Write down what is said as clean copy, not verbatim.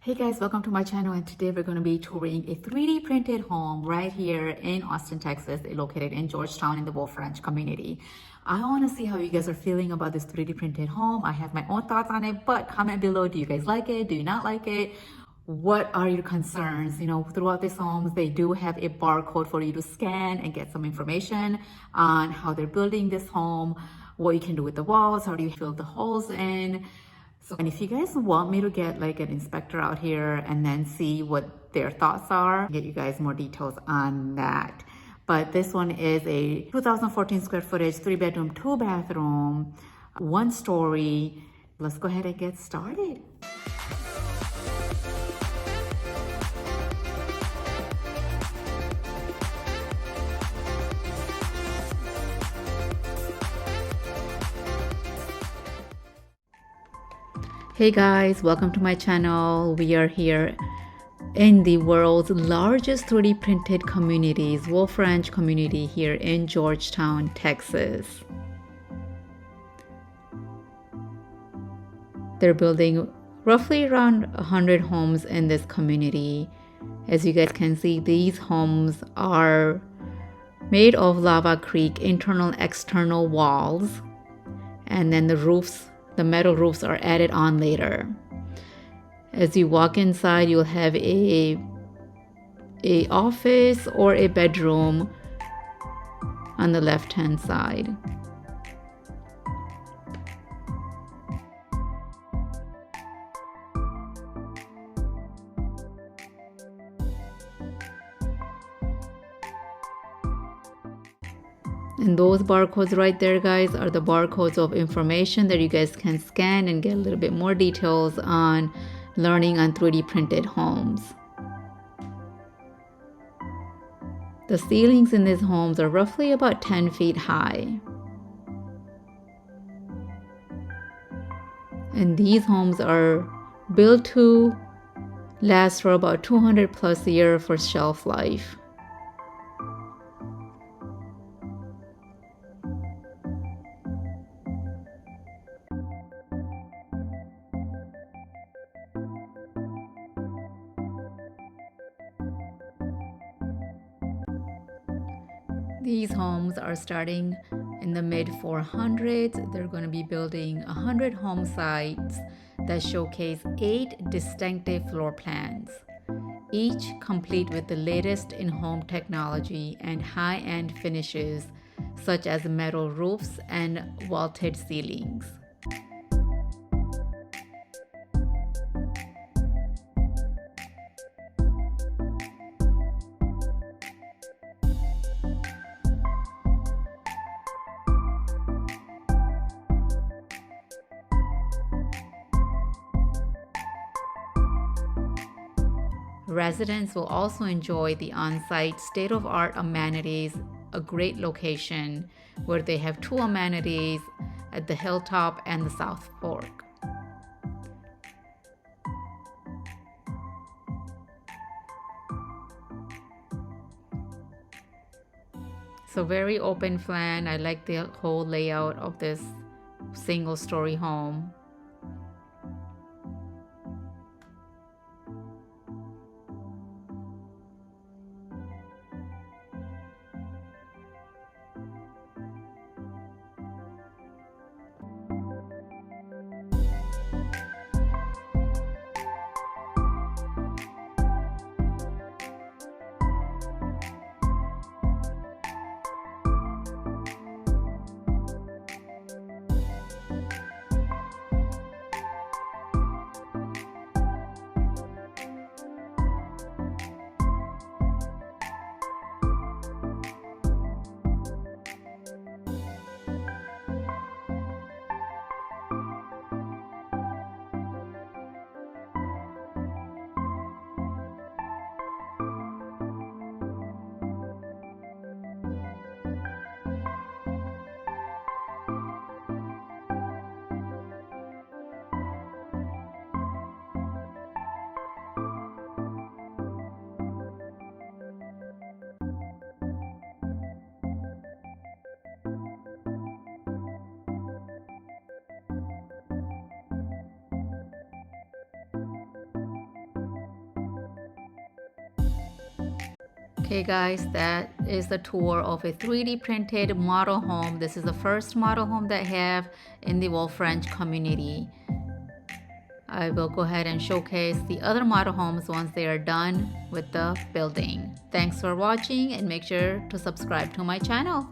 Hey guys, welcome to my channel, and today we're going to be touring a 3D printed home right here in Austin, Texas, located in Georgetown in the Wolf Ranch community. I want to see how you guys are feeling about this 3D printed home. I have my own thoughts on it, but comment below. Do you guys like it? Do you not like it? What are your concerns? Throughout these homes, they do have a barcode for you to scan and get some information on how they're building this home, what you can do with the walls, how do you fill the holes in. And if you guys want me to get like an inspector out here and then see what their thoughts are, get you guys more details on that. But this one is a 2014 square footage, 3-bedroom, 2-bathroom, 1-story. Let's go ahead and get started. Hey guys, welcome to my channel. We are here in the world's largest 3D printed communities, Wolf Ranch community here in Georgetown, Texas. They're building roughly around 100 homes in this community. As you guys can see, these homes are made of Lava Creek internal external walls, and then the metal roofs are added on later. As you walk inside, you'll have a office or a bedroom on the left-hand side. And those barcodes right there, guys, are the barcodes of information that you guys can scan and get a little bit more details on learning on 3D printed homes. The ceilings in these homes are roughly about 10 feet high. And these homes are built to last for about 200 plus years for shelf life. These homes are starting in the mid 400s. They're going to be building 100 home sites that showcase 8 distinctive floor plans, each complete with the latest in home technology and high-end finishes such as metal roofs and vaulted ceilings. Residents will also enjoy the on-site state-of-art amenities, a great location where they have 2 amenities at the hilltop and the south fork. So very open plan. I like the whole layout of this single-story home. Okay guys, that is the tour of a 3D printed model home. This is the first model home that I have in the Wolf Ranch community. I will go ahead and showcase the other model homes once they are done with the building. Thanks for watching and make sure to subscribe to my channel.